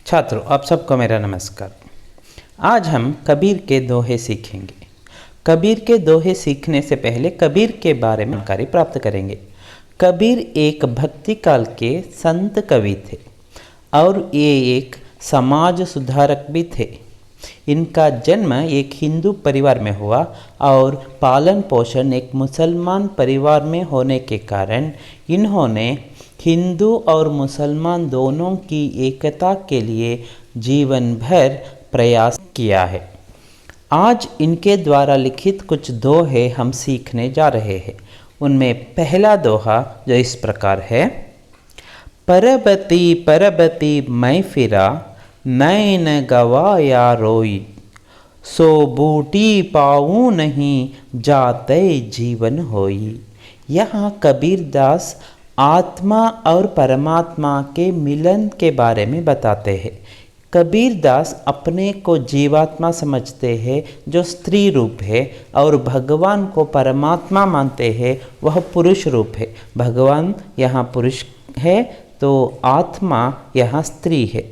छात्रों, आप सबको मेरा नमस्कार। आज हम कबीर के दोहे सीखेंगे। कबीर के दोहे सीखने से पहले कबीर के बारे में जानकारी प्राप्त करेंगे। कबीर एक भक्ति काल के संत कवि थे और ये एक समाज सुधारक भी थे। इनका जन्म एक हिंदू परिवार में हुआ और पालन पोषण एक मुसलमान परिवार में होने के कारण इन्होंने हिंदू और मुसलमान दोनों की एकता के लिए जीवन भर प्रयास किया है। आज इनके द्वारा लिखित कुछ दोहे हम सीखने जा रहे हैं। उनमें पहला दोहा जो इस प्रकार है। परबती परबती मैं फिरा, नैन गवाया रोई, सो बूटी पाऊँ नहीं, जाते जीवन होई। यहाँ कबीरदास आत्मा और परमात्मा के मिलन के बारे में बताते हैं। कबीरदास अपने को जीवात्मा समझते हैं जो स्त्री रूप है और भगवान को परमात्मा मानते हैं, वह पुरुष रूप है। भगवान यहाँ पुरुष है तो आत्मा यहाँ स्त्री है।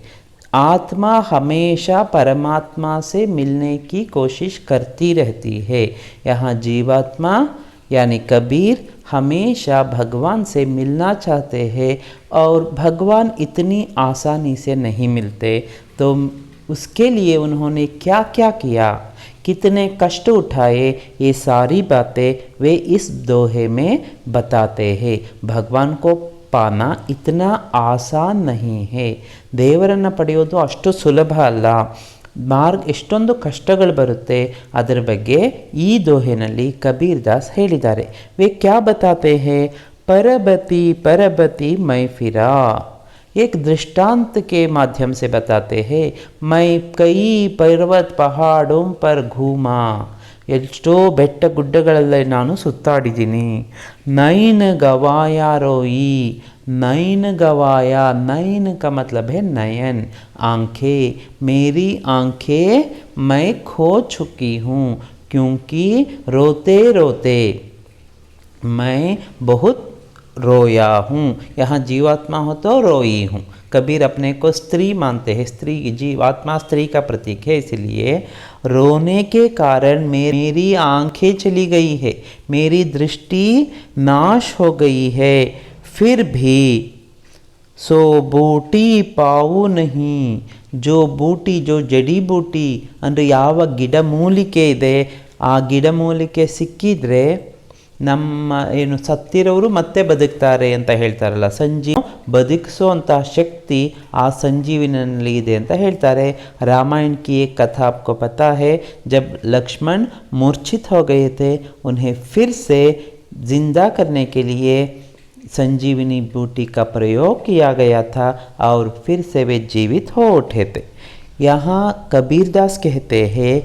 आत्मा हमेशा परमात्मा से मिलने की कोशिश करती रहती है। यहाँ जीवात्मा यानी कबीर हमेशा भगवान से मिलना चाहते हैं और भगवान इतनी आसानी से नहीं मिलते, तो उसके लिए उन्होंने क्या क्या किया, कितने कष्ट उठाए, ये सारी बातें वे इस दोहे में बताते हैं। भगवान को पाना इतना आसान नहीं है। ದೇವರನ್ನು ಪಡೆಯೋದು ಅಷ್ಟು ಸುಲಭ ಅಲ್ಲ. ಎಷ್ಟೊಂದು ಕಷ್ಟಗಳು ಬರುತ್ತೆ. ಅದರ ಬಗ್ಗೆ ಈ ದೋಹೆನಲ್ಲಿ ಕಬೀರದಾಸ್ ಹೇಳಿದ್ದಾರೆ. वे क्या बताते हैं? परबती परबती मैं फिरा, एक दृष्टांत के माध्यम से बताते हैं। मैं कई पर्वत पहाड़ों पर घूमा, ಎಷ್ಟೋ ಬೆಟ್ಟ ಗುಡ್ಡಗಳಲ್ಲಿ ನಾನು ಸುತ್ತಾಡಿದ್ದೀನಿ. नैन गवाया रोई, नैन गवाया, नैन का मतलब है नयन, आंखें। मेरी आंखें मैं खो चुकी हूँ क्योंकि रोते रोते मैं बहुत रोया हूँ। यहाँ जीवात्मा हो तो रोई हूँ। कबीर अपने को स्त्री मानते हैं। स्त्री, जीवात्मा स्त्री का प्रतीक है, इसलिए रोने के कारण मेरी आंखें चली गई है, मेरी दृष्टि नाश हो गई है। फिर भी सो बूटी पाऊ नहीं, जो बूटी, जो जड़ी बूटी ಅಂದರೆ ಯಾವ ಗಿಡಮೂಲಿಕೆ ಇದೆ ಆ ಗಿಡಮೂಲಿಕೆ ಸಿಕ್ಕಿದ್ರೆ ನಮ್ಮ ಏನು ಸತ್ತಿರೋರು ಮತ್ತೆ ಬದುಕ್ತಾರೆ ಅಂತ ಹೇಳ್ತಾರಲ್ಲ, ಬದುಕಿಸುವಂತಹ ಶಕ್ತಿ ಆ ಸಂಜೀವಿನಲ್ಲಿ ಇದೆ ಅಂತ ಹೇಳ್ತಾರೆ। रामायण की एक कथा आपको पता है, जब लक्ष्मण मूर्छित हो गए थे, उन्हें फिर से जिंदा करने के लिए संजीवनी बूटी का प्रयोग किया गया था और फिर से वे जीवित हो उठे थे। यहाँ कबीरदास कहते हैं,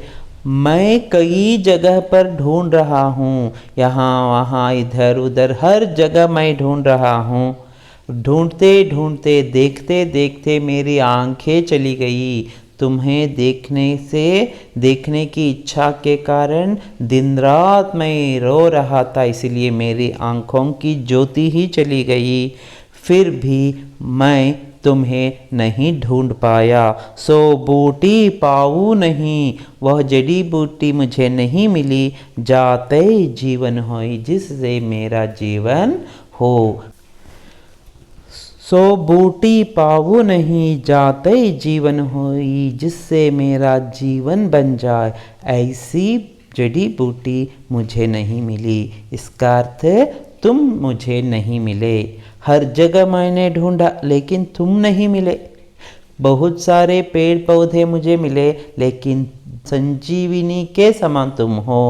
मैं कई जगह पर ढूंढ रहा हूँ, यहाँ वहाँ इधर उधर हर जगह मैं ढूंढ रहा हूँ। ढूंढते ढूंढते देखते देखते मेरी आंखें चली गई। तुम्हें देखने की इच्छा के कारण दिन रात मैं रो रहा था, इसलिए मेरी आंखों की ज्योति ही चली गई। फिर भी मैं तुम्हें नहीं ढूंढ पाया, सो बूटी पाऊ नहीं, वह जड़ी बूटी मुझे नहीं मिली, जाते जीवन होई, जिससे मेरा जीवन हो। सो बूटी पाऊ नहीं, जाते जीवन होई, जिससे मेरा जीवन बन जाए, ऐसी जड़ी बूटी मुझे नहीं मिली। इसका अर्थ तुम मुझे नहीं मिले। हर जगह मैंने ढूंढा लेकिन तुम नहीं मिले। बहुत सारे पेड़ पौधे मुझे मिले लेकिन संजीवनी के समान तुम हो,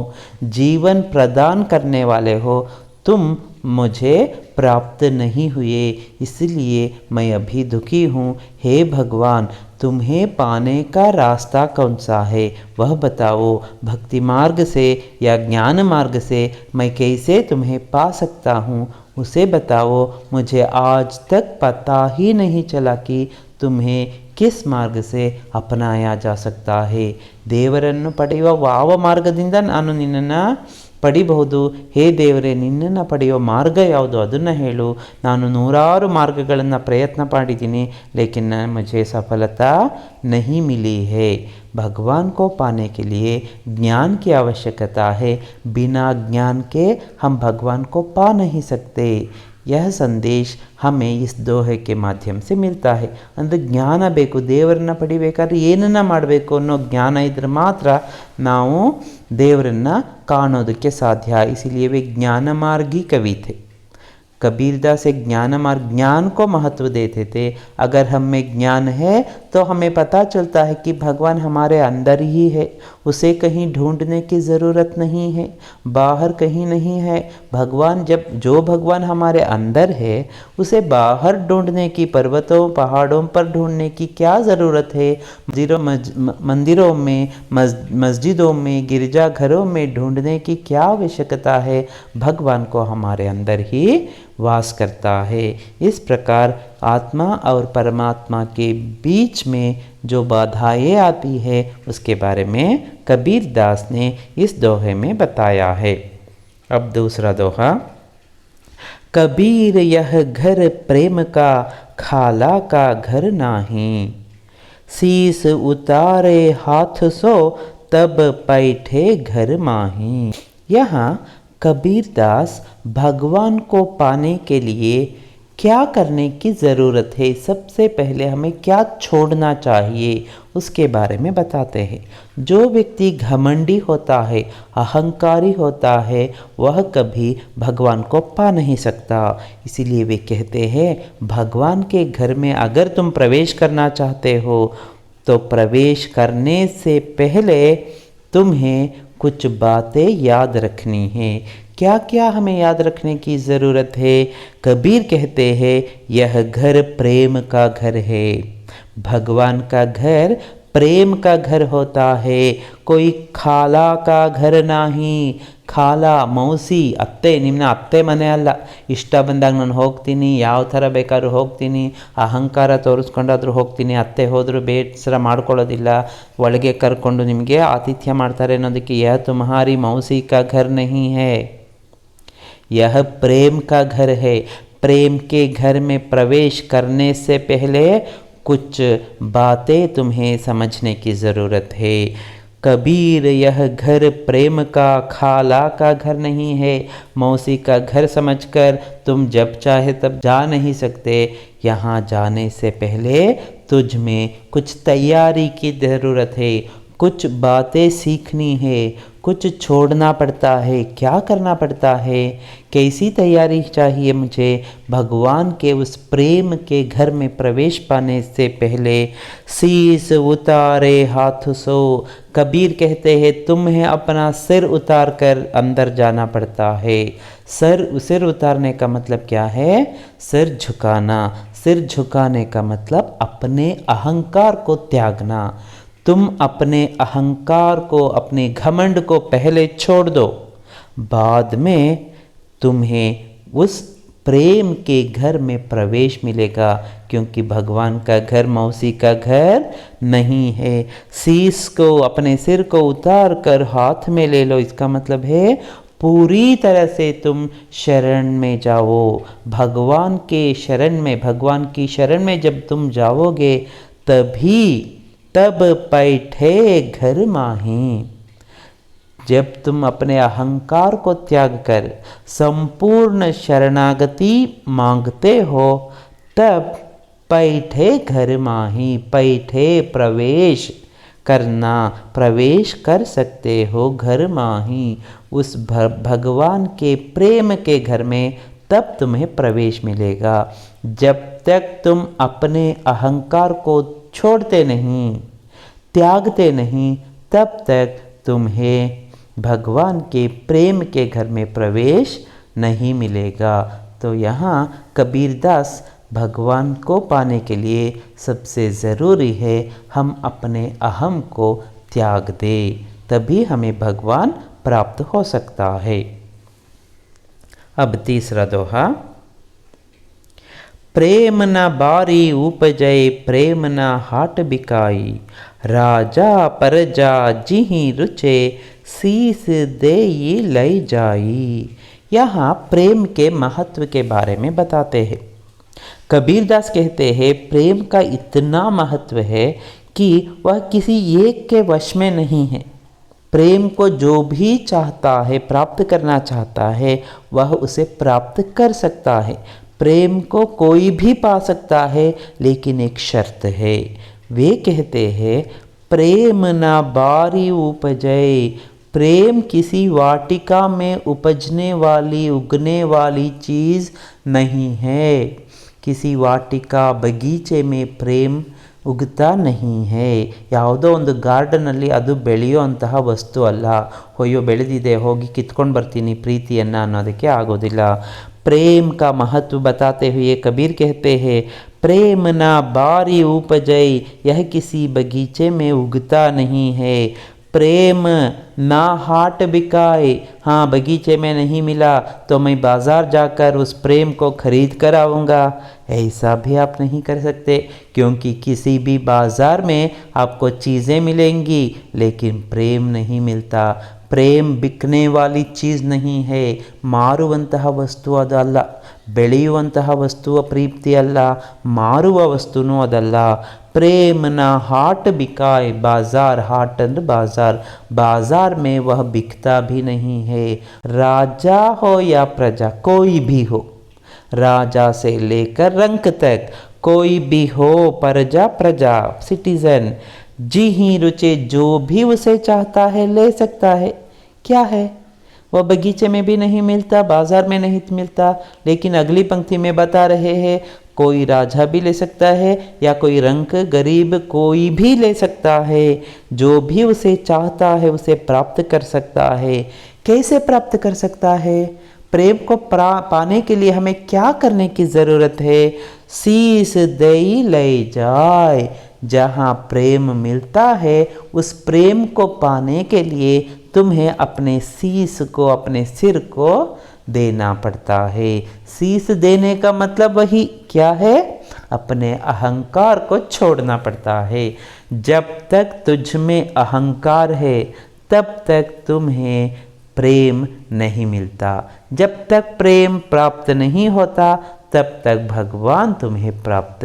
जीवन प्रदान करने वाले हो, तुम मुझे प्राप्त नहीं हुए, इसलिए मैं अभी दुखी हूँ। हे भगवान, तुम्हें पाने का रास्ता कौन सा है वह बताओ। भक्ति मार्ग से या ज्ञान मार्ग से मैं कैसे तुम्हें पा सकता हूँ, उसे बताओ। मुझे आज तक पता ही नहीं चला कि तुम्हें किस मार्ग से अपनाया जा सकता है। ದೇವರನ್ನು ಪಡೆಯುವ ಯಾವ ಮಾರ್ಗದಿಂದ ನಾನು ನಿನ್ನನ್ನು ಪಡಿಬಹುದು. ಹೇ ದೇವರೇ, ನಿನ್ನನ್ನು ಪಡೆಯೋ ಮಾರ್ಗ ಯಾವುದು ಅದನ್ನು ಹೇಳು. ನಾನು ನೂರಾರು ಮಾರ್ಗಗಳನ್ನು ಪ್ರಯತ್ನ ಮಾಡಿದ್ದೀನಿ, ಲೇಕಿನ್ मुझे सफलता नहीं मिली है. भगवान को पाने के लिए ज्ञान की आवश्यकता है. बिना ज्ञान के हम भगवान को पा नहीं सकते. यह संदेश हमें इस दोहे के माध्यम से मिलता है. ಅಂದರೆ ಜ್ಞಾನ ಬೇಕು. ದೇವರನ್ನು ಪಡಿಬೇಕಾದ್ರೆ ಏನನ್ನು ಮಾಡಬೇಕು ಅನ್ನೋ ಜ್ಞಾನ ಇದ್ರೆ ಮಾತ್ರ ನಾವು ದೇವರನ್ನು ಕಾಣೋದಕ್ಕೆ ಸಾಧ್ಯ. इसीलिए वे ज्ञान मार्गी कवि थे. कबीरदास एक ज्ञान मार्ग, ज्ञान को महत्व देते थे. अगर हम में ज्ञान है तो हमें पता चलता है कि भगवान हमारे अंदर ही है, उसे कहीं ढूंढने की ज़रूरत नहीं है, बाहर कहीं नहीं है. भगवान जो भगवान हमारे अंदर है उसे बाहर ढूंढने की, पर्वतों पहाड़ों पर ढूंढने की क्या ज़रूरत है. मंदिरों में, मस्जिदों में, गिरजाघरों में ढूंढने की क्या आवश्यकता है. भगवान को हमारे अंदर ही वास करता है. इस प्रकार आत्मा और परमात्मा के बीच में जो बाधाएं आती है उसके बारे में कबीर दास ने इस दोहे में बताया है. अब दूसरा दोहा. कबीर यह घर प्रेम का, खाला का घर नाही. शीस उतारे हाथ सो, तब बैठे घर माही. यहाँ कबीर दास भगवान को पाने के लिए क्या करने की ज़रूरत है, सबसे पहले हमें क्या छोड़ना चाहिए उसके बारे में बताते हैं. जो व्यक्ति घमंडी होता है, अहंकारी होता है, वह कभी भगवान को पा नहीं सकता. इसीलिए वे कहते हैं भगवान के घर में अगर तुम प्रवेश करना चाहते हो तो प्रवेश करने से पहले तुम्हें कुछ बातें याद रखनी है. क्या क्या हमें याद रखने की ज़रूरत है. कबीर कहते हैं यह घर प्रेम का घर है. भगवान का घर प्रेम का घर होता है. कोई खाला का घर नहीं. ಖಾಲಾ, ಮೌಸಿ, ಅತ್ತೆ, ನಿಮ್ಮನ್ನ ಅತ್ತೆ ಮನೆ ಅಲ್ಲ. ಇಷ್ಟ ಬಂದಾಗ ನಾನು ಹೋಗ್ತೀನಿ, ಯಾವ ಥರ ಬೇಕಾದ್ರೂ ಹೋಗ್ತೀನಿ, ಅಹಂಕಾರ ತೋರಿಸ್ಕೊಂಡಾದ್ರೂ ಹೋಗ್ತೀನಿ. ಅತ್ತೆ ಹೋದರೂ ಬೇಸರ ಮಾಡ್ಕೊಳ್ಳೋದಿಲ್ಲ, ಒಳಗೆ ಕರ್ಕೊಂಡು ನಿಮಗೆ ಆತಿಥ್ಯ ಮಾಡ್ತಾರೆ ಅನ್ನೋದಕ್ಕೆ ಯಹ ತುಮ್ಹಾರಿ ಮೌಸಿ ಕಾ ಘರ್ ನಹೀ ಹೈ, यह प्रेम का घर है. प्रेम के घर में प्रवेश करने से पहले कुछ बातें तुम्हें समझने की ज़रूरत है. कबीर यह घर प्रेम का, खाला का घर नहीं है. मौसी का घर समझकर तुम जब चाहे तब जा नहीं सकते. यहाँ जाने से पहले तुझ में कुछ तैयारी की ज़रूरत है. कुछ बातें सीखनी है, कुछ छोड़ना पड़ता है. क्या करना पड़ता है, कैसी तैयारी चाहिए मुझे भगवान के उस प्रेम के घर में प्रवेश पाने से पहले. शीस उतारे हाथ सो. कबीर कहते हैं तुम्हें अपना सिर उतार कर अंदर जाना पड़ता है. सिर उतारने का मतलब क्या है, सिर झुकाना. सिर झुकाने का मतलब अपने अहंकार को त्यागना. तुम अपने अहंकार को, अपने घमंड को पहले छोड़ दो, बाद में तुम्हें उस प्रेम के घर में प्रवेश मिलेगा. क्योंकि भगवान का घर मौसी का घर नहीं है. शीस को, अपने सिर को उतार कर हाथ में ले लो. इसका मतलब है पूरी तरह से तुम शरण में जाओ. भगवान के शरण में, भगवान की शरण में जब तुम जाओगे तब बैठे घर माही. जब तुम अपने अहंकार को त्याग कर संपूर्ण शरणागति मांगते हो तब बैठे घर माही, बैठे प्रवेश करना, प्रवेश कर सकते हो घर माही. उस भगवान के प्रेम के घर में तब तुम्हें प्रवेश मिलेगा. जब तक तुम अपने अहंकार को छोड़ते नहीं, त्यागते नहीं, तब तक तुम्हें भगवान के प्रेम के घर में प्रवेश नहीं मिलेगा. तो यहाँ कबीरदास भगवान को पाने के लिए सबसे ज़रूरी है हम अपने अहम को त्याग दें, तभी हमें भगवान प्राप्त हो सकता है. अब तीसरा दोहा. प्रेम न बारी उपजय, प्रेम न हाट बिकाई. राजा परजा जिहि रुचे, शीस देई लई जाई। यहाँ प्रेम के महत्व के बारे में बताते हैं। कबीरदास कहते हैं प्रेम का इतना महत्व है कि वह किसी एक के वश में नहीं है। प्रेम को जो भी चाहता है, प्राप्त करना चाहता है, वह उसे प्राप्त कर सकता है। प्रेम को कोई भी पा सकता है, लेकिन एक शर्त है। वे कहते हैं प्रेम ना बारी उपजै। प्रेम किसी वाटिका में उपजने वाली, उगने वाली चीज़ नहीं है। किसी वाटिका, बगीचे में प्रेम ಉಗ್ತಾ नहीं है। ಯಾವುದೋ ಒಂದು ಗಾರ್ಡನಲ್ಲಿ ಅದು ಬೆಳೆಯುವಂತಹ ವಸ್ತು ಅಲ್ಲ. ಅಯ್ಯೋ ಬೆಳೆದಿದೆ, ಹೋಗಿ ಕಿತ್ಕೊಂಡು ಬರ್ತೀನಿ ಪ್ರೀತಿಯನ್ನು ಅನ್ನೋದಕ್ಕೆ ಆಗೋದಿಲ್ಲ. प्रेम का महत्व बताते हुए कबीर कहते हैं प्रेम ना बारी उपजई, यह किसी बगीचे में उगता नहीं है। प्रेम ना हाट बिकाए, हाँ बगीचे में नहीं मिला तो मैं बाज़ार जाकर उस प्रेम को खरीद कर आऊँगा, ऐसा भी आप नहीं कर सकते। क्योंकि किसी भी बाज़ार में आपको चीज़ें मिलेंगी, लेकिन प्रेम नहीं मिलता। ಪ್ರೇಮ್ ಬಿಕ್ಕನೆ ವಾಲಿ ಚೀಸ್ ನಹೀ ಹೇ. ಮಾರುವಂತಹ ವಸ್ತು ಅದಲ್ಲ, ಬೆಳೆಯುವಂತಹ ವಸ್ತುವ ಪ್ರೀತಿ ಅಲ್ಲ, ಮಾರುವ ವಸ್ತುನೂ ಅದಲ್ಲ. प्रेम ना हाट बिकाए, बाजार, हाट अंदर बाजार, बाजार में वह बिकता भी नहीं है। राजा हो या प्रजा, कोई भी हो, राजा से लेकर रंक तक कोई भी हो, प्रजा प्रजा सिटीजन, जी ही रुचे जो भी उसे चाहता है ले सकता है। क्या है वह बगीचे में भी नहीं मिलता, बाजार में नहीं मिलता, लेकिन अगली पंक्ति में बता रहे हैं कोई राजा भी ले सकता है या कोई रंक गरीब कोई भी ले सकता है। जो भी उसे चाहता है उसे प्राप्त कर सकता है। कैसे प्राप्त कर सकता है? प्रेम को पाने के लिए हमें क्या करने की ज़रूरत है? शीस दई ले जाए। जहाँ प्रेम मिलता है उस प्रेम को पाने के लिए तुम्हें अपने शीस को, अपने सिर को देना पड़ता है। शीस देने का मतलब वही क्या है? अपने अहंकार को छोड़ना पड़ता है। जब तक तुझ में अहंकार है तब तक तुम्हें प्रेम नहीं मिलता। जब तक प्रेम प्राप्त नहीं होता तब तक भगवान तुम्हें प्राप्त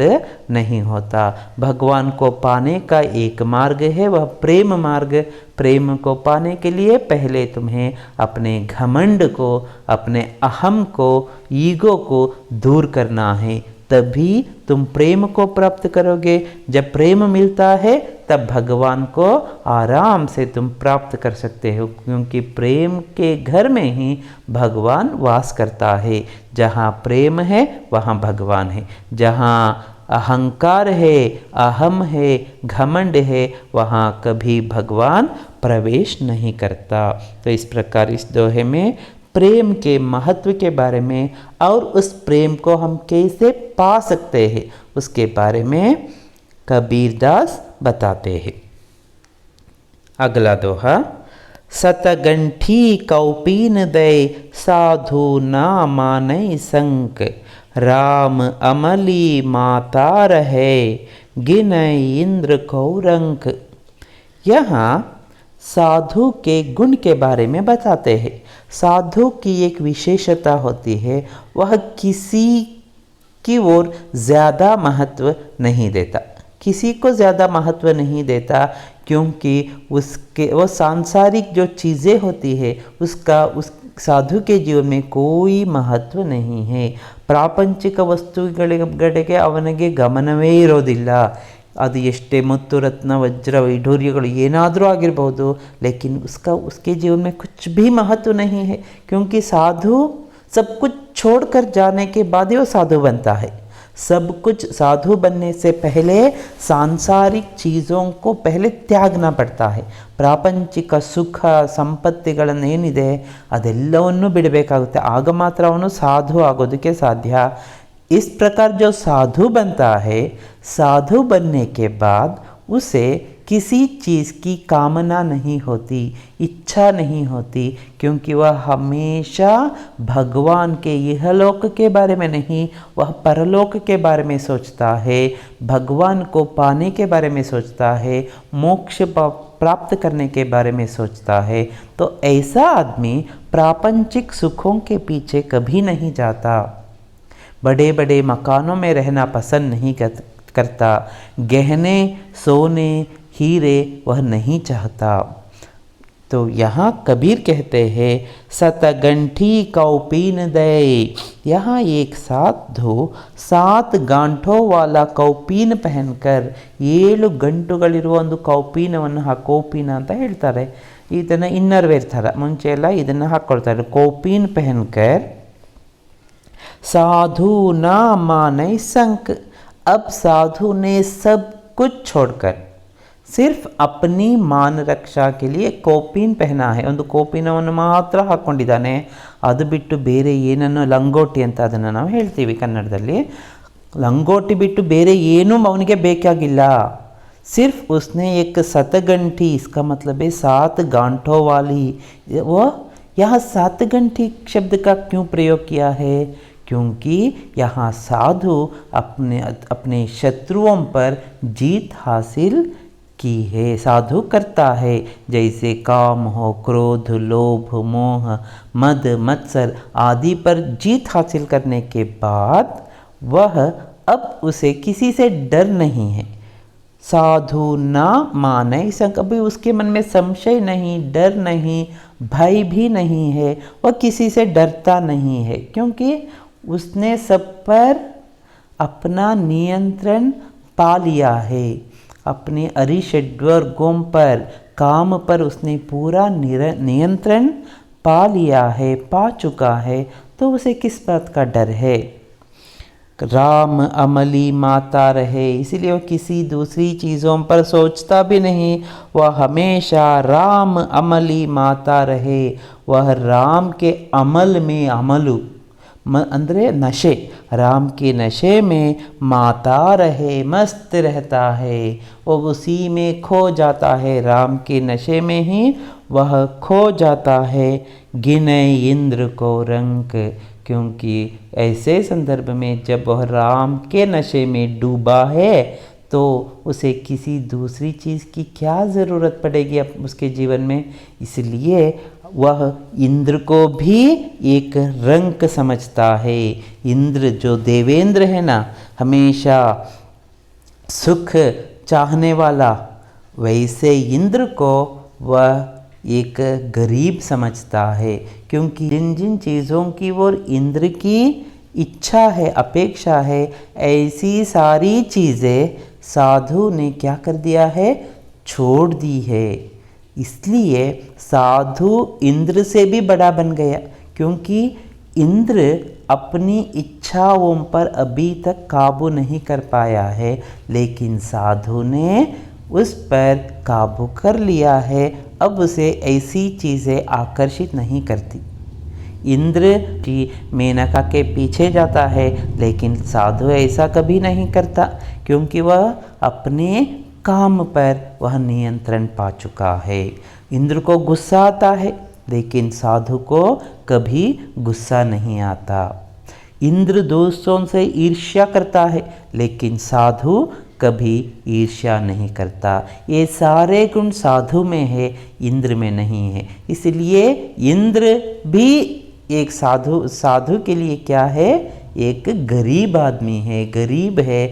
नहीं होता। भगवान को पाने का एक मार्ग है, वह प्रेम मार्ग। प्रेम को पाने के लिए पहले तुम्हें अपने घमंड को, अपने अहम को, ईगो को दूर करना है, तभी तुम प्रेम को प्राप्त करोगे। जब प्रेम मिलता है तब भगवान को आराम से तुम प्राप्त कर सकते हो, क्योंकि प्रेम के घर में ही भगवान वास करता है। जहाँ प्रेम है वहाँ भगवान है। जहाँ अहंकार है, अहम है, घमंड है, वहाँ कभी भगवान प्रवेश नहीं करता। तो इस प्रकार इस दोहे में प्रेम के महत्व के बारे में और उस प्रेम को हम कैसे पा सकते हैं उसके बारे में कबीरदास बताते हैं। अगला दोहा, सतगंठी कौपीन दे साधु ना मानै संक, राम अमली माता रहे गिनय इंद्र कौरंक। यहाँ साधु के गुण के बारे में बताते हैं। साधु की एक विशेषता होती है, वह किसी की ओर ज़्यादा महत्व नहीं देता, किसी को ज़्यादा महत्व नहीं देता, क्योंकि उसके वो सांसारिक जो चीज़ें होती है उसका उस साधु के जीवन में कोई महत्व नहीं है। ಪ್ರಾಪಂಚಿಕ ವಸ್ತುಗಳಿಗೆ ಅವನಿಗೆ ಗಮನವೇ ಇರೋದಿಲ್ಲ. ಅದು ಎಷ್ಟೇ ಮುತ್ತು ರತ್ನ वज्र वैढूर्यಗಳು ಏನಾದರೂ ಆಗಿರಬಹುದು, लेकिन उसके जीवन में कुछ भी महत्व नहीं है, क्योंकि साधु सब कुछ छोड़कर जाने के बाद ही वो साधु बनता है। सब कुछ साधु बनने से पहले सांसारिक चीज़ों को पहले त्यागना पड़ता है। ಪ್ರಾಪಂಚಿಕ ಸುಖ ಸಂಪತ್ತಿಗಳನ್ನೇನಿದೆ ಅದೆಲ್ಲವನ್ನು ಬಿಡಬೇಕಾಗುತ್ತೆ, ಆಗ ಮಾತ್ರ ಅವನು ಸಾಧು ಆಗೋದಕ್ಕೆ ಸಾಧ್ಯ। इस प्रकार जो साधु बनता है, साधु बनने के बाद उसे किसी चीज़ की कामना नहीं होती, इच्छा नहीं होती, क्योंकि वह हमेशा भगवान के इहलोक के बारे में नहीं, वह परलोक के बारे में सोचता है, भगवान को पाने के बारे में सोचता है, मोक्ष प्राप्त करने के बारे में सोचता है तो ऐसा आदमी प्रापंचिक सुखों के पीछे कभी नहीं जाता। बड़े बड़े मकानों में रहना पसंद नहीं करता, गहने सोने हीरे वह नहीं चाहता। तो यहाँ कबीर कहते हैं सतगंठी कौपीन दे। यहाँ एक साधु 7 गांठों वाला ಕೌಪೀನ ಪಹನ್ಕರ್ 7 ಗಂಟುಗಳಿರುವ ಒಂದು ಕೌಪೀನವನ್ನು ಕೌಪೀನ ಅಂತ ಹೇಳ್ತಾರೆ, ಇದನ್ನು ಇನ್ನರ್ ವೇರ್ ಥರ ಮುಂಚೆ ಎಲ್ಲ ಇದನ್ನು ಹಾಕ್ಕೊಳ್ತಾರೆ। ಕೌಪೀನ್ ಪಹನ್ಕರ್ साधु ना माने संक। अब साधु ने सब कुछ छोड़कर सिर्फ अपनी मान रक्षा के लिए कौपीन पहना है। ಒಂದು ಕೌಪೀನವನ್ನು ಮಾತ್ರ ಹಾಕ್ಕೊಂಡಿದ್ದಾನೆ, ಅದು ಬಿಟ್ಟು ಬೇರೆ ಏನನ್ನು ಲಂಗೋಟಿ ಅಂತ ಅದನ್ನು ನಾವು ಹೇಳ್ತೀವಿ ಕನ್ನಡದಲ್ಲಿ। ಲಂಗೋಟಿ ಬಿಟ್ಟು ಬೇರೆ ಏನೂ ಅವನಿಗೆ ಬೇಕಾಗಿಲ್ಲ। सिर्फ उसने एक सतगंठी, इसका मतलब है 7 गांठों वाली। वो यहाँ 7 गंठी शब्द का क्यों प्रयोग किया है? क्योंकि यहाँ साधु अपने शत्रुओं पर जीत हासिल की है। साधु करता है जैसे काम हो, क्रोध लोभ मोह मद मत्सर आदि पर जीत हासिल करने के बाद वह अब उसे किसी से डर नहीं है। साधु ना माने संक, अभी उसके मन में संशय नहीं, डर नहीं, भय भी नहीं है, वह किसी से डरता नहीं है, क्योंकि उसने सब पर अपना नियंत्रण पा लिया है। अपने अरिषड्वर्गों पर, काम पर उसने पूरा नियंत्रण पा लिया है, पा चुका है, तो उसे किस बात का डर है। राम अमली माता रहे, इसीलिए वह किसी दूसरी चीज़ों पर सोचता भी नहीं। वह हमेशा राम अमली माता रहे, वह राम के अमल में अमलु अंदरे नशे, राम के नशे में माता रहे, मस्त रहता है, वो उसी में खो जाता है, राम के नशे में ही वह खो जाता है। गिने इंद्र को रंक, क्योंकि ऐसे संदर्भ में जब वह राम के नशे में डूबा है तो उसे किसी दूसरी चीज़ की क्या ज़रूरत पड़ेगी अब उसके जीवन में। इसलिए वह इंद्र को भी एक रंक समझता है। इंद्र जो देवेंद्र है ना, हमेशा सुख चाहने वाला, वैसे इंद्र को वह एक गरीब समझता है, क्योंकि जिन जिन चीज़ों की वो इंद्र की इच्छा है, अपेक्षा है, ऐसी सारी चीज़ें साधु ने क्या कर दिया है, छोड़ दी है। इसलिए साधु इंद्र से भी बड़ा बन गया, क्योंकि इंद्र अपनी इच्छाओं पर अभी तक काबू नहीं कर पाया है, लेकिन साधु ने उस पर काबू कर लिया है। अब उसे ऐसी चीज़ें आकर्षित नहीं करती। इंद्र की मेनका के पीछे जाता है, लेकिन साधु ऐसा कभी नहीं करता, क्योंकि वह अपने काम पर वह नियंत्रण पा चुका है। इंद्र को गुस्सा आता है, लेकिन साधु को कभी गुस्सा नहीं आता। इंद्र दोस्तों से ईर्ष्या करता है, लेकिन साधु कभी ईर्ष्या नहीं करता। ये सारे गुण साधु में है, इंद्र में नहीं है। इसलिए इंद्र भी एक साधु के लिए क्या है, एक गरीब आदमी है, गरीब है,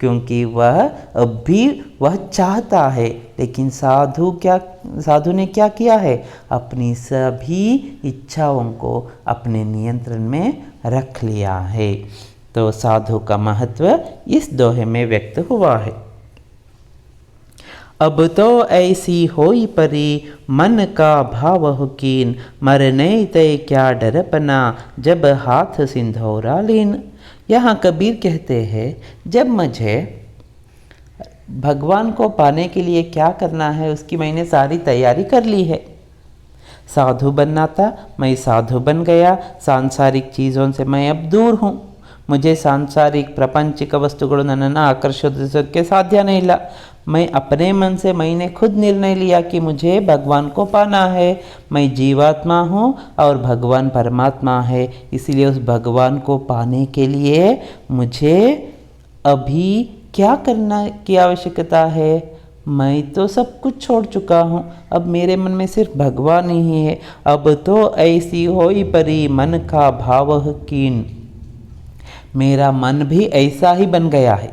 क्योंकि वह अभी वह चाहता है, लेकिन साधु ने क्या किया है, अपनी सभी इच्छाओं को अपने नियंत्रण में रख लिया है। तो साधु का महत्व इस दोहे में व्यक्त हुआ है। अब तो ऐसी होई परी मन का भाव हुकीन, मरने ते क्या डरपना जब हाथ सिंधौरा लीन। यहाँ कबीर कहते हैं, जब मुझे भगवान को पाने के लिए क्या करना है उसकी मैंने सारी तैयारी कर ली है। साधु बनना था, मैं साधु बन गया, सांसारिक चीज़ों से मैं अब दूर हूँ। मुझे सांसारिक प्रापंचिक वस्तुಗಳು ನನ್ನನ್ನು ಆಕರ್ಷಿಸೋದಕ್ಕೆ ಸಾಧ್ಯನೇ ಇಲ್ಲ। मैं अपने मन से मैंने खुद निर्णय लिया कि मुझे भगवान को पाना है। मैं जीवात्मा हूँ और भगवान परमात्मा है, इसलिए उस भगवान को पाने के लिए मुझे अभी क्या करना की आवश्यकता है, मैं तो सब कुछ छोड़ चुका हूँ, अब मेरे मन में सिर्फ भगवान ही है। अब तो ऐसी होई परी मन का भाव कीन। मेरा मन भी ऐसा ही बन गया है।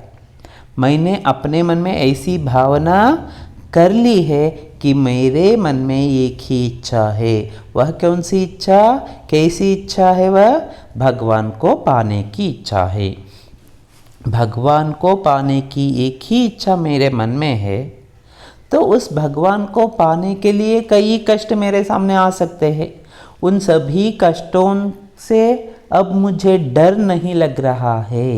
मैंने अपने मन में ऐसी भावना कर ली है कि मेरे मन में एक ही इच्छा है। वह कौन सी इच्छा, कैसी इच्छा है? वह भगवान को पाने की इच्छा है। भगवान को पाने की एक ही इच्छा मेरे मन में है। तो उस भगवान को पाने के लिए कई कष्ट मेरे सामने आ सकते हैं। उन सभी कष्टों से अब मुझे डर नहीं लग रहा है,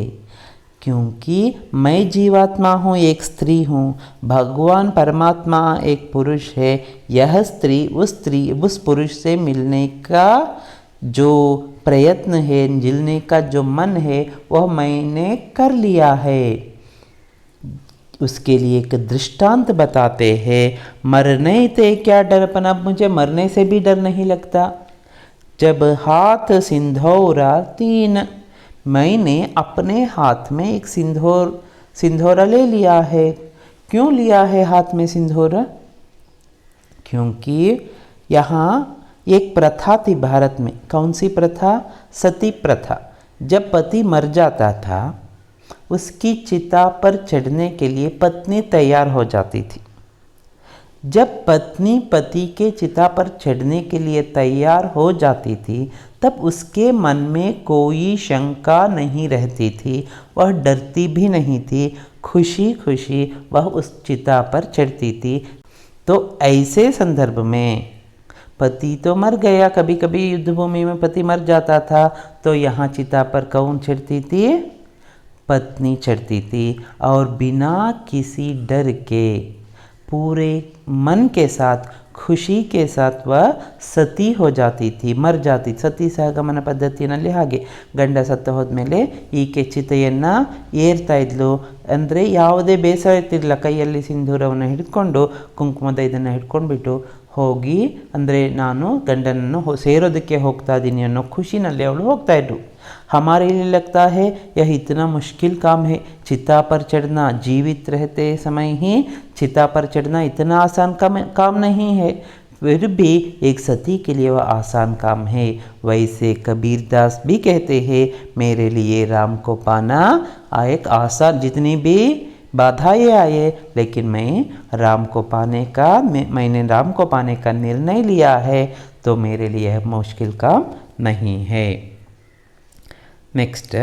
क्योंकि मैं जीवात्मा हूँ, एक स्त्री हूँ, भगवान परमात्मा एक पुरुष है। यह स्त्री उस पुरुष से मिलने का जो प्रयत्न है, मिलने का जो मन है, वह मैंने कर लिया है। उसके लिए एक दृष्टांत बताते हैं। मरने ते क्या डरपन, अब मुझे मरने से भी डर नहीं लगता। जब हाथ सिंधौरा तीन, मैंने अपने हाथ में एक सिंधौरा ले लिया है। क्यों लिया है हाथ में सिंधौरा? क्योंकि यहाँ एक प्रथा थी भारत में। कौन सी प्रथा? सती प्रथा। जब पति मर जाता था, उसकी चिता पर चढ़ने के लिए पत्नी तैयार हो जाती थी। जब पत्नी पति के चिता पर चढ़ने के लिए तैयार हो जाती थी, तब उसके मन में कोई शंका नहीं रहती थी, वह डरती भी नहीं थी, खुशी खुशी वह उस चिता पर चढ़ती थी। तो ऐसे संदर्भ में पति तो मर गया, कभी कभी युद्ध भूमि में पति मर जाता था, तो यहाँ चिता पर कौन चढ़ती थी? पत्नी चढ़ती थी। और बिना किसी डर के, पूरे मन के साथ, खुशी के साथ वह सती हो जाती थी, मर जाती। ಸತಿ ಸಹಗಮನ ಪದ್ಧತಿಯಲ್ಲಿ ಹಾಗೆ ಗಂಡ ಸತ್ತು ಹೋದ್ಮೇಲೆ ಈಕೆ ಚಿತೆಯನ್ನು ಏರ್ತಾ ಇದ್ಲು. ಅಂದರೆ ಯಾವುದೇ ಬೇಸರ ಇರ್ತಿರಲಿಲ್ಲ, ಕೈಯಲ್ಲಿ ಸಿಂಧೂರವನ್ನು ಹಿಡ್ಕೊಂಡು ಕುಂಕುಮದ ಇದನ್ನು ಹಿಡ್ಕೊಂಡ್ಬಿಟ್ಟು ಹೋಗಿ, ಅಂದರೆ ನಾನು ಗಂಡನನ್ನು ಸೇರೋದಕ್ಕೆ ಹೋಗ್ತಾ ಇದ್ದೀನಿ ಅನ್ನೋ ಖುಷಿನಲ್ಲಿ ಅವಳು ಹೋಗ್ತಾ ಇದ್ರು. हमारे लिए लगता है यह इतना मुश्किल काम है, चिता पर चढ़ना। जीवित रहते समय ही चिता पर चढ़ना इतना आसान काम नहीं है, फिर भी एक सती के लिए वह आसान काम है। वैसे कबीर दास भी कहते हैं, मेरे लिए राम को पाना एक आसान, जितनी भी बाधाएं आए, लेकिन मैं राम को पाने का, मैंने राम को पाने का निर्णय लिया है, तो मेरे लिए यह मुश्किल काम नहीं है। नेक्स्ट,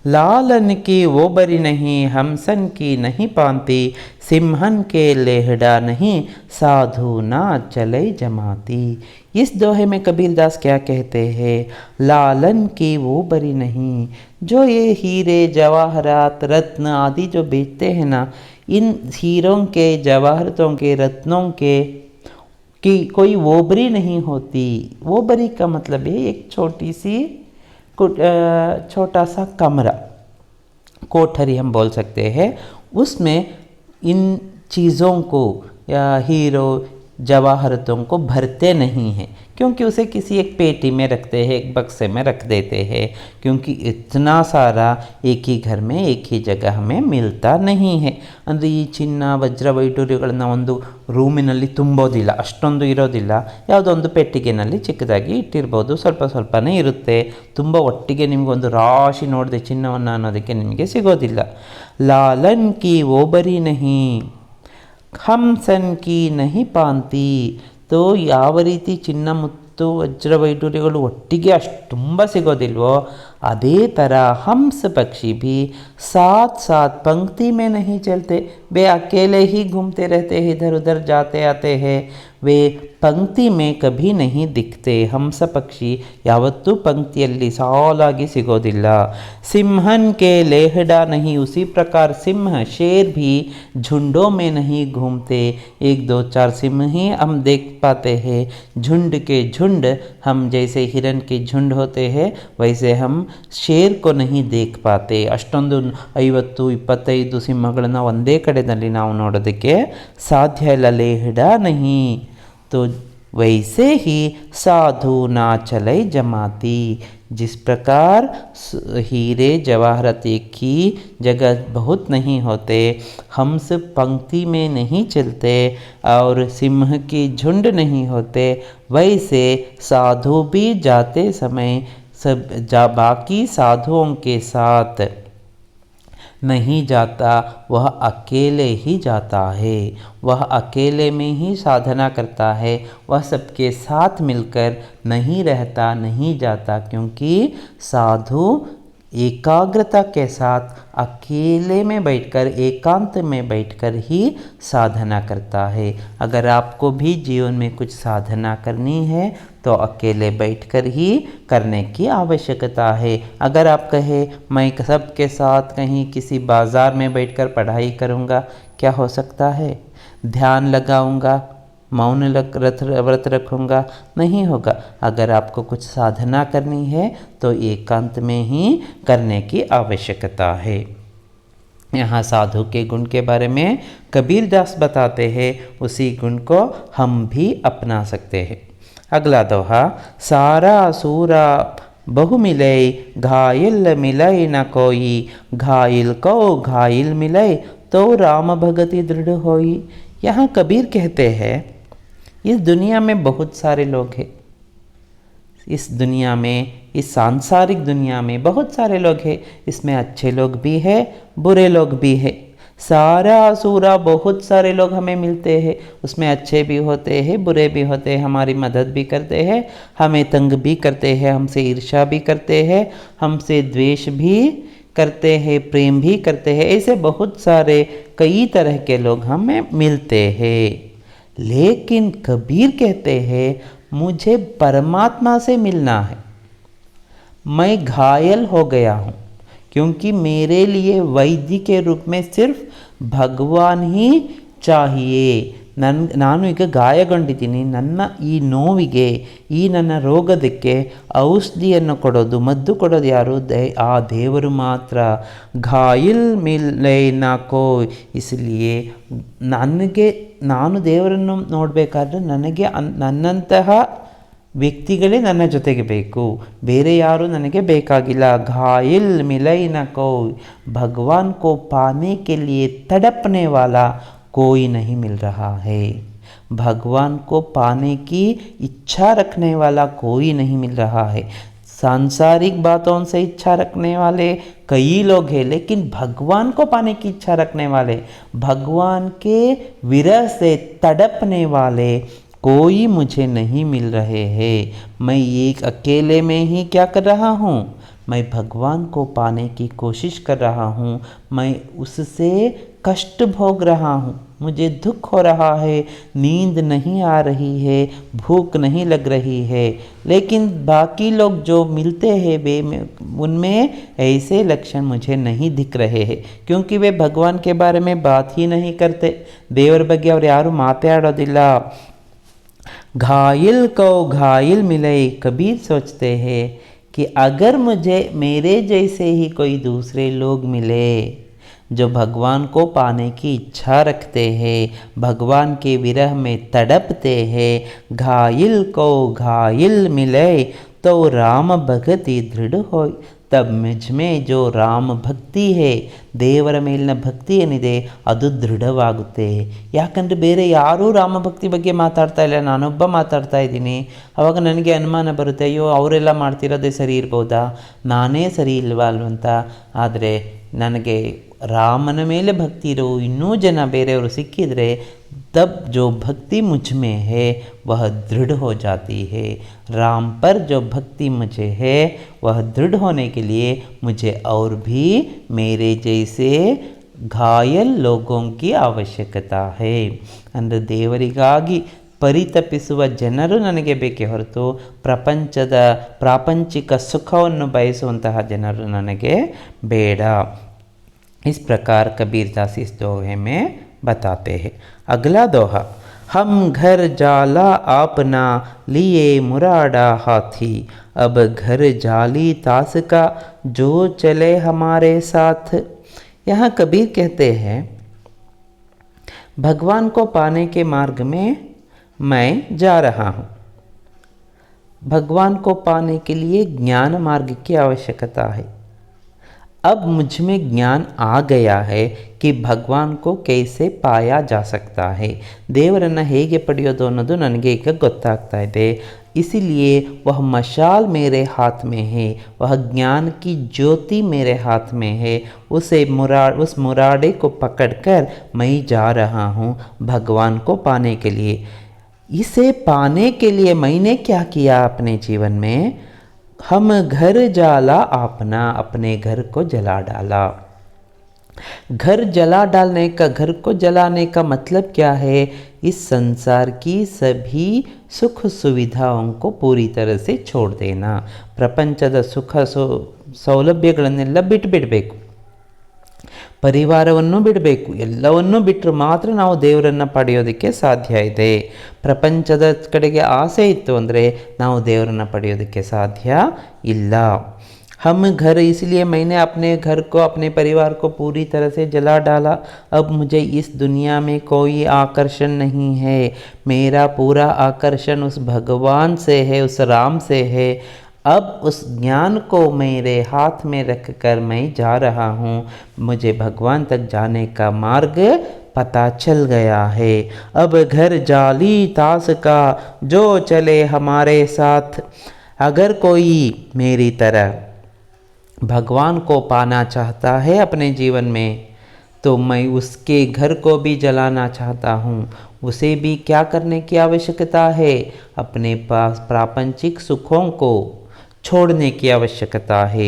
लालन की वो बरी नहीं, हमसन की नहीं पांती, सिंहन के लेहड़ा नहीं, साधु ना चले जमाती। इस दोहे में कबीर दास क्या कहते हैं? लालन की वो बरी नहीं, जो ये हीरे जवाहरात रत्न आदि जो बेचते हैं ना, इन हीरों के, जवाहरातों के, रत्नों के की कोई वोबरी नहीं होती। वोबरी का मतलब है एक छोटी सी, छोटा सा कमरा, कोठरी हम बोल सकते हैं, उसमें इन चीज़ों को या हीरो जवाहरतों को भरते नहीं हैं, क्योंकि उसे किसी एक पेटी में रखते हैं, एक बक्से में रख देते हैं, क्योंकि इतना सारा एक ही घर में एक ही जगह हमें मिलता नहीं है। ಅಂದರೆ ಈ ಚಿನ್ನ ವಜ್ರ ವೈಡೂರ್ಯಗಳನ್ನು ಒಂದು ರೂಮಿನಲ್ಲಿ ತುಂಬೋದಿಲ್ಲ, ಅಷ್ಟೊಂದು ಇರೋದಿಲ್ಲ. ಯಾವುದೋ ಒಂದು ಪೆಟ್ಟಿಗೆನಲ್ಲಿ ಚಿಕ್ಕದಾಗಿ ಇಟ್ಟಿರ್ಬೋದು, ಸ್ವಲ್ಪ ಸ್ವಲ್ಪನೇ ಇರುತ್ತೆ. ತುಂಬ ಒಟ್ಟಿಗೆ ನಿಮಗೊಂದು ರಾಶಿ ನೋಡಿದೆ ಚಿನ್ನವನ್ನು ಅನ್ನೋದಕ್ಕೆ ನಿಮಗೆ ಸಿಗೋದಿಲ್ಲ. ಲಾಲನ್ ಕಿ ಓಬರಿ ನಹಿ, ಹಂಸನ್ ಕಿ ನಹಿ ಪಾಂತಿ. तो ಯಾವ ರೀತಿ ಚಿನ್ನ ಮುತ್ತು ವಜ್ರ ವೈಡೂರ್ಯಗಳು ಒಟ್ಟಿಗೆ ಅಷ್ಟು ತುಂಬ ಸಿಗೋದಿಲ್ವೋ, ಅದೇ ಥರ हंस पक्षी भी साथ साथ पंक्ति में नहीं चलते, वे अकेले ही घूमते रहते हैं, इधर उधर जाते आते हैं, वे पंक्ति में कभी नहीं दिखते. हंस पक्षी ಯಾವತ್ತೂ पंक्तिಯಲ್ಲಿ ಸಾಲಾಗಿ ಸಿಗೋದಿಲ್ಲ. सिंहन के लेहड़ा नहीं, उसी प्रकार सिंह शेर भी झुंडों में नहीं घूमते. एक दो चार सिंह ही हम देख पाते हैं, झुंड के झुंड, हम जैसे हिरन के झुंड होते हैं वैसे हम ಶೇರ್ ಕೋ ನಹಿ ದೇಖ್ ಪಾತೆ. ಅಷ್ಟೊಂದು 50-25 ಸಿಂಹಗಳನ್ನು ಒಂದೇ ಕಡೆಯಲ್ಲಿ ನಾವು ನೋಡೋದಕ್ಕೆ ಸಾಧ್ಯ ಇಲ್ಲ. ಲೇಹಡ ನಹಿ. तो वैसे ही साधु ना चले जमाती, जिस प्रकार हीरे जवाहरात एक ही जगह बहुत नहीं होते, हंस पंक्ति में नहीं चलते और सिंह की झुंड नहीं होते, वैसे साधु भी जाते समय बाकी साधुओं के साथ नहीं जाता, वह अकेले ही जाता है। वह अकेले में ही साधना करता है, वह सबके साथ मिलकर नहीं रहता, नहीं जाता, क्योंकि साधु एकाग्रता के साथ अकेले में बैठकर, एकांत में बैठकर ही साधना करता है। अगर आपको भी जीवन में कुछ साधना करनी है तो अकेले बैठकर ही करने की आवश्यकता है। अगर आप कहें मैं सबके साथ कहीं किसी बाज़ार में बैठकर पढ़ाई करूँगा, क्या हो सकता है? ध्यान लगाऊँगा, मौन व्रत रखूँगा, नहीं होगा। अगर आपको कुछ साधना करनी है तो एकांत में ही करने की आवश्यकता है। यहाँ साधु के गुण के बारे में कबीर दास बताते हैं, उसी गुण को हम भी अपना सकते हैं। अगला दोहा, सारा सूरा बहु मिले घायल मिले न कोई, घायल को घायल मिले तो राम भगति दृढ़ होई। यहाँ कबीर कहते हैं इस दुनिया में बहुत सारे लोग हैं, इस दुनिया में, इस सांसारिक दुनिया में बहुत सारे लोग हैं। इसमें अच्छे लोग भी हैं, बुरे लोग भी हैं। सारा सूरा बहुत सारे लोग हमें मिलते हैं, उसमें अच्छे भी होते हैं, बुरे भी होते हैं, हमारी मदद भी करते हैं, हमें तंग भी करते हैं, हमसे ईर्ष्या भी करते हैं, हमसे द्वेष भी करते हैं, प्रेम भी करते हैं। ऐसे बहुत सारे कई तरह के लोग हमें मिलते हैं। लेकिन कबीर कहते हैं मुझे परमात्मा से मिलना है। मैं घायल हो गया हूँ, क्योंकि मेरे लिए वैद्य के रूप में सिर्फ ಭಗವಾನ್ ही चाहिए। ನಾನು ಈಗ ಗಾಯಗೊಂಡಿದ್ದೀನಿ, ನನ್ನ ಈ ನೋವಿಗೆ, ಈ ನನ್ನ ರೋಗದಕ್ಕೆ ಔಷಧಿಯನ್ನು ಕೊಡೋದು, ಮದ್ದು ಕೊಡೋದು ಯಾರು? ಆ ದೇವರು ಮಾತ್ರ। ಘಾಯಿಲ್ ಮಿಲೆ ನಾಕೋ, ಇಸ್ಲಿಯೇ ನಾನು ದೇವರನ್ನು ನೋಡಬೇಕಾದ್ರೆ ನನಗೆ ನನ್ನಂತಹ ವ್ಯಕ್ತಿಗಳೇ ನನ್ನ ಜೊತೆಗೆ ಬೇಕು, ಬೇರೆ ಯಾರು ನನಗೆ ಬೇಕಾಗಿಲ್ಲ। घायल मिले न कोई, भगवान को पाने के लिए तड़पने वाला कोई नहीं मिल रहा है। भगवान को पाने की इच्छा रखने वाला कोई नहीं मिल रहा है। सांसारिक बातों से इच्छा रखने वाले कई लोग हैं, लेकिन भगवान को पाने की इच्छा रखने वाले, भगवान के विरह से तड़पने वाले कोई मुझे नहीं मिल रहे हैं। मैं एक अकेले में ही क्या कर रहा हूँ? मैं भगवान को पाने की कोशिश कर रहा हूँ, मैं उससे कष्ट भोग रहा हूँ, मुझे दुख हो रहा है, नींद नहीं आ रही है, भूख नहीं लग रही है। लेकिन बाकी लोग जो मिलते हैं वे उनमें ऐसे लक्षण मुझे नहीं दिख रहे हैं, क्योंकि वे भगवान के बारे में बात ही नहीं करते। देवर ಬಗ್ಗೆ ಅವರು ಯಾರು ಮಾತಾಡೋದಿಲ್ಲ। घायल को घायल मिले, कबीर सोचते हैं कि अगर मुझे मेरे जैसे ही कोई दूसरे लोग मिले जो भगवान को पाने की इच्छा रखते हैं, भगवान के विरह में तड़पते हैं, घायल को घायल मिले तो राम भगति दृढ़ हो, तब मुझ में जो राम भक्ति है, ದೇವರ ಮೇಲಿನ ಭಕ್ತಿ ಏನಿದೆ ಅದು ದೃಢವಾಗುತ್ತೆ। ಯಾಕಂದರೆ ಬೇರೆ ಯಾರೂ ರಾಮ ಭಕ್ತಿ ಬಗ್ಗೆ ಮಾತಾಡ್ತಾ ಇಲ್ಲ, ನಾನೊಬ್ಬ ಮಾತಾಡ್ತಾ ಇದ್ದೀನಿ। ಆವಾಗ ನನಗೆ ಅನುಮಾನ ಬರುತ್ತೆ, ಅಯ್ಯೋ ಅವರೆಲ್ಲ ಮಾಡ್ತಿರೋದೇ ಸರಿ ಇರ್ಬೋದಾ, ನಾನೇ ಸರಿ ಇಲ್ವಾ ಅಲ್ವಂತ। ಆದರೆ ನನಗೆ ರಾಮನ ಮೇಲೆ ಭಕ್ತಿ ಇರೋ ಇನ್ನೂ ಜನ ಬೇರೆಯವರು ಸಿಕ್ಕಿದರೆ तब जो भक्ति मुझ में है वह दृढ़ हो जाती है। राम पर जो भक्ति मुझे है वह दृढ़ होने के लिए मुझे और भी मेरे जैसे घायल लोगों की आवश्यकता है। ಅಂದರೆ ದೇವರಿಗಾಗಿ ಪರಿತಪಿಸುವ ಜನರು ನನಗೆ ಬೇಕೇ ಹೊರತು ಪ್ರಾಪಂಚಿಕ ಸುಖವನ್ನು ಬಯಸುವಂತಹ ಜನರು ನನಗೆ ಬೇಡ। इस प्रकार कबीरदास इस दोहे में बताते हैं। अगला दोहा, हम घर जाला आपना लिए मुरादा हाथी, अब घर जाली तास का जो चले हमारे साथ। यहाँ कबीर कहते हैं भगवान को पाने के मार्ग में मैं जा रहा हूँ, भगवान को पाने के लिए ज्ञान मार्ग की आवश्यकता है। अब मुझ में ज्ञान आ गया है कि भगवान को कैसे पाया जा सकता है, ದೇವರನ್ನು ಹೇಗೆ ಪಡೆಯೋದು ಅನ್ನೋದು ನನಗೆ ಈಗ ಗೊತ್ತಾಗ್ತಾ ಇದೆ। इसीलिए वह मशाल मेरे हाथ में है, वह ज्ञान की ज्योति मेरे हाथ में है। उस मुरादे को पकड़कर मैं जा रहा हूँ भगवान को पाने के लिए। इसे पाने के लिए मैंने क्या किया अपने जीवन में? हम घर जाला अपना, अपने घर को जला डाला। घर जला डालने का, घर को जलाने का मतलब क्या है? इस संसार की सभी सुख सुविधाओं को पूरी तरह से छोड़ देना। ಪ್ರಪಂಚದ ಸುಖ ಸೌಲಭ್ಯಗಳನ್ನೆಲ್ಲ ಬಿಟ್ಟುಬಿಡಬೇಕು, ಪರಿವಾರವನ್ನು ಬಿಡಬೇಕು, ಎಲ್ಲವನ್ನೂ ಬಿಟ್ಟರೆ ಮಾತ್ರ ನಾವು ದೇವರನ್ನು ಪಡೆಯೋದಕ್ಕೆ ಸಾಧ್ಯ ಇದೆ। ಪ್ರಪಂಚದ ಕಡೆಗೆ ಆಸೆ ಇತ್ತು ಅಂದರೆ ನಾವು ದೇವರನ್ನು ಪಡೆಯೋದಕ್ಕೆ ಸಾಧ್ಯ ಇಲ್ಲ। हम घर, इसलिए मैंने अपने घर को, अपने परिवार को पूरी तरह से जला डाला। अब मुझे इस दुनिया में कोई आकर्षण नहीं है। मेरा पूरा आकर्षण उस भगवान से है, उस राम से है। अब उस ज्ञान को मेरे हाथ में रखकर मैं जा रहा हूँ। मुझे भगवान तक जाने का मार्ग पता चल गया है। अब घर जाली तास का जो चले हमारे साथ। अगर कोई मेरी तरह भगवान को पाना चाहता है अपने जीवन में, तो मैं उसके घर को भी जलाना चाहता हूँ। उसे भी क्या करने की आवश्यकता है? अपने पास प्रापंचिक सुखों को छोड़ने की आवश्यकता है,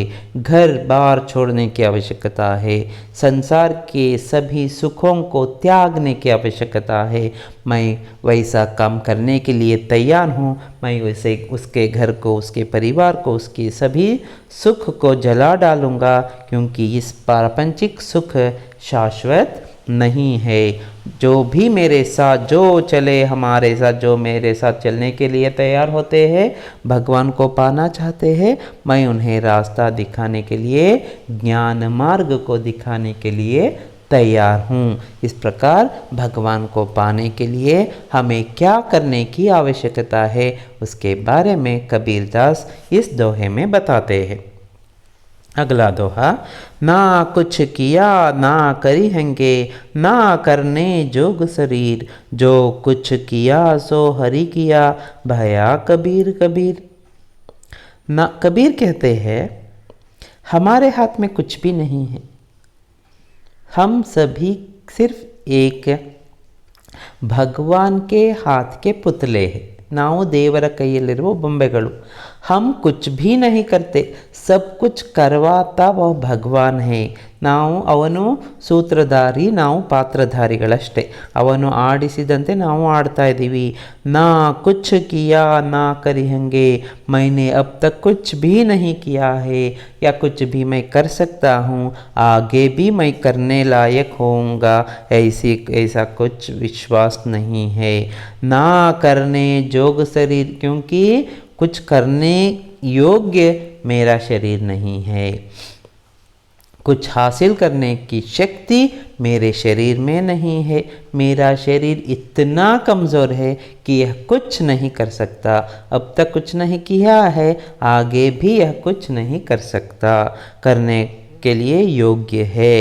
घर बार छोड़ने की आवश्यकता है, संसार के सभी सुखों को त्यागने की आवश्यकता है। मैं वैसा काम करने के लिए तैयार हूँ। मैं वैसे उसके घर को, उसके परिवार को, उसके सभी सुख को जला डालूँगा, क्योंकि इस प्रापंचिक सुख शाश्वत नहीं है। जो भी मेरे साथ, जो चले हमारे साथ, जो मेरे साथ चलने के लिए तैयार होते हैं, भगवान को पाना चाहते हैं, मैं उन्हें रास्ता दिखाने के लिए, ज्ञान मार्ग को दिखाने के लिए तैयार हूँ। इस प्रकार भगवान को पाने के लिए हमें क्या करने की आवश्यकता है, उसके बारे में कबीरदास इस दोहे में बताते हैं। अगला दोहा, ना कुछ किया ना करी हैंगे, ना करने जोग शरीर, जो कुछ किया सो हरि किया, भया कबीर कबीर। ना, कबीर कहते हैं हमारे हाथ में कुछ भी नहीं है। हम सभी सिर्फ एक भगवान के हाथ के पुतले हैं। ನಾವು ದೇವರ ಕೈಯಲ್ಲಿರುವ ಬೊಂಬೆಗಳು। हम कुछ भी नहीं करते, सब कुछ करवाता वह भगवान है। ನಾವು ಅವನು ಸೂತ್ರಧಾರಿ, ನಾವು ಪಾತ್ರಧಾರಿಗಳಷ್ಟೇ। ಅವನು ಆಡಿಸಿದಂತೆ ನಾವು ಆಡ್ತಾ ಇದ್ದೀವಿ। ना कुछ किया ना करी हंगे, मैंने अब तक कुछ भी नहीं किया है या कुछ भी मैं कर सकता हूँ, आगे भी मैं करने लायक होऊंगा, ऐसा कुछ विश्वास नहीं है। ना करने जोग शरीर, क्योंकि कुछ करने योग्य मेरा शरीर नहीं है। कुछ हासिल करने की शक्ति मेरे शरीर में नहीं है। मेरा शरीर इतना कमज़ोर है कि यह कुछ नहीं कर सकता। अब तक कुछ नहीं किया है, आगे भी यह कुछ नहीं कर सकता, करने के लिए योग्य है।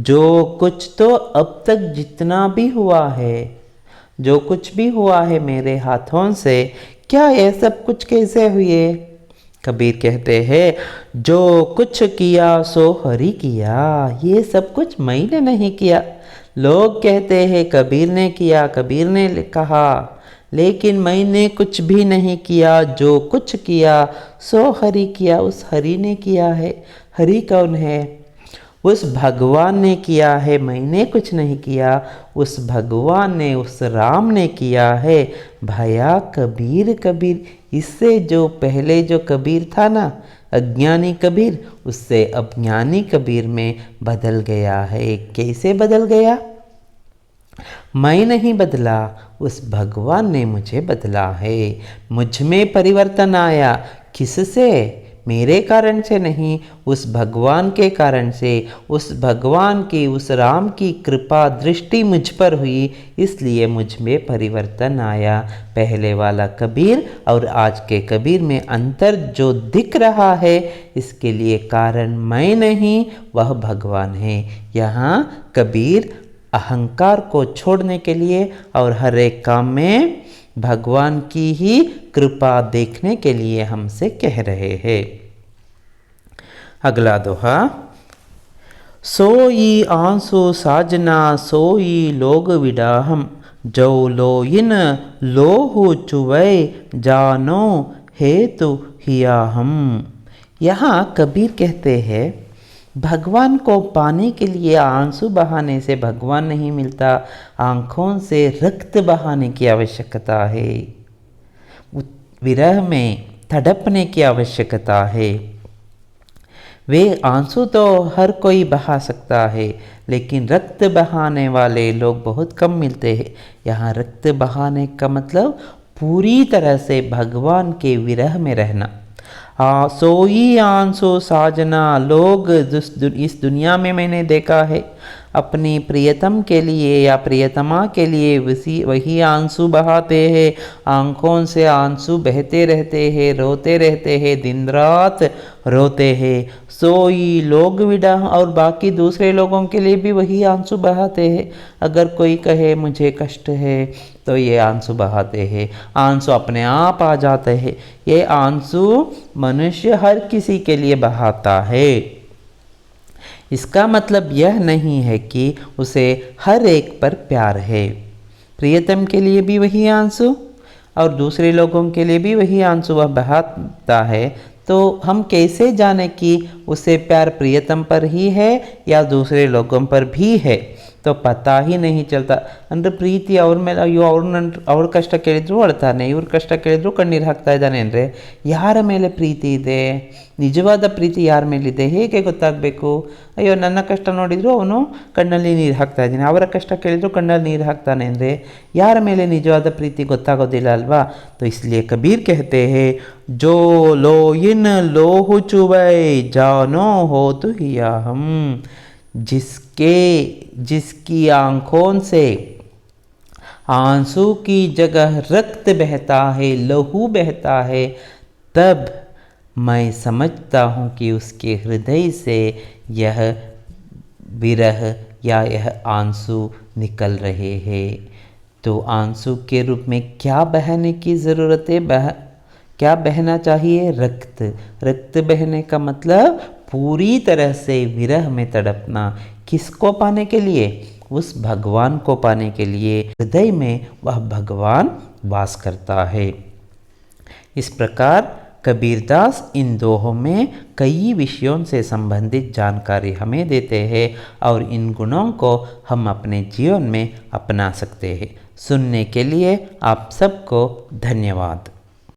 जो कुछ तो अब तक जितना भी हुआ है, जो कुछ भी हुआ है मेरे हाथों से, क्या यह सब कुछ कैसे हुए? कबीर कहते हैं जो कुछ किया सो हरि किया। ये सब कुछ मैंने नहीं किया। लोग कहते हैं कबीर ने किया, कबीर ने कहा, लेकिन मैंने कुछ भी नहीं किया। जो कुछ किया सो हरि किया, उस हरि ने किया है। हरि कौन है? उस भगवान ने किया है, मैंने कुछ नहीं किया। उस भगवान ने, उस राम ने किया है। भया कबीर कबीर, इससे जो पहले जो कबीर था ना, अज्ञानी कबीर, उससे अब ज्ञानी कबीर में बदल गया है। कैसे बदल गया? मैं नहीं बदला, उस भगवान ने मुझे बदला है। मुझ में परिवर्तन आया। किससे? मेरे कारण से नहीं, उस भगवान के कारण से, उस भगवान की, उस राम की कृपा दृष्टि मुझ पर हुई, इसलिए मुझ में परिवर्तन आया। पहले वाला कबीर और आज के कबीर में अंतर जो दिख रहा है, इसके लिए कारण मैं नहीं, वह भगवान है। यहाँ कबीर अहंकार को छोड़ने के लिए और हर एक काम में भगवान की ही कृपा देखने के लिए हमसे कह रहे हैं। अगला दोहा, सोई आंसू साजना सोई लोग विडाहम, जो लोइन लोहु चुवै जानो हेतु हिया हम। यहाँ कबीर कहते हैं भगवान को पाने के लिए आंसू बहाने से भगवान नहीं मिलता, आँखों से रक्त बहाने की आवश्यकता है, विरह में तड़पने की आवश्यकता है। वे आंसू तो हर कोई बहा सकता है, लेकिन रक्त बहाने वाले लोग बहुत कम मिलते हैं। यहाँ रक्त बहाने का मतलब पूरी तरह से भगवान के विरह में रहना। सोई आंसू साजना, लोग इस दुनिया में मैंने देखा है अपनी प्रियतम के लिए या प्रियतमा के लिए वही आंसू बहाते हैं, आँखों से आंसू बहते रहते हैं, रोते रहते हैं, दिन रात रोते हैं। सोई लोग विदा, और बाकी दूसरे लोगों के लिए भी वही आंसू बहाते हैं। अगर कोई कहे मुझे कष्ट है तो ये आंसू बहाते हैं, आंसू अपने आप आ जाते हैं। ये आंसू मनुष्य हर किसी के लिए बहाता है। इसका मतलब यह नहीं है कि उसे हर एक पर प्यार है। प्रियतम के लिए भी वही आंसू और दूसरे लोगों के लिए भी वही आंसू वह बहाता है। तो हम कैसे जाने कि उसे प्यार प्रियतम पर ही है या दूसरे लोगों पर भी है? तो पता ही नहीं चलता। ಅಂದರೆ ಪ್ರೀತಿ ಅವ್ರ ಮೇಲೆ ಅಯ್ಯೋ ಅವ್ರ ಕಷ್ಟ ಕೇಳಿದ್ರು ಅಳ್ತಾನೆ, ಇವ್ರ ಕಷ್ಟ ಕೇಳಿದ್ರು ಕಣ್ಣೀರು ಹಾಕ್ತಾ ಇದ್ದಾನೆ ಅಂದರೆ ಯಾರ ಮೇಲೆ ಪ್ರೀತಿ ಇದೆ? ನಿಜವಾದ ಪ್ರೀತಿ ಯಾರ ಮೇಲಿದೆ ಹೇಗೆ ಗೊತ್ತಾಗಬೇಕು? ಅಯ್ಯೋ ನನ್ನ ಕಷ್ಟ ನೋಡಿದ್ರು ಅವನು ಕಣ್ಣಲ್ಲಿ ನೀರು ಹಾಕ್ತಾ ಇದ್ದೀನಿ, ಅವರ ಕಷ್ಟ ಕೇಳಿದ್ರು ಕಣ್ಣಲ್ಲಿ ನೀರು ಹಾಕ್ತಾನೆ ಅಂದರೆ ಯಾರ ಮೇಲೆ ನಿಜವಾದ ಪ್ರೀತಿ ಗೊತ್ತಾಗೋದಿಲ್ಲ ಅಲ್ವಾ? तो इसलिए कबीर कहते हैं जो लोइन लोहु चुवै जानो हो तो हिया हम। जिसकी आँखों से आंसू की जगह रक्त बहता है, लहू बहता है, तब मैं समझता हूँ कि उसके हृदय से यह विरह या यह आंसू निकल रहे हैं। तो आंसू के रूप में क्या बहने की ज़रूरत है? क्या बहना चाहिए? रक्त। रक्त बहने का मतलब पूरी तरह से विरह में तड़पना। किसको पाने के लिए? उस भगवान को पाने के लिए। हृदय में वह भगवान वास करता है। इस प्रकार कबीरदास इन दोहों में कई विषयों से संबंधित जानकारी हमें देते हैं और इन गुणों को हम अपने जीवन में अपना सकते हैं। सुनने के लिए आप सबको धन्यवाद।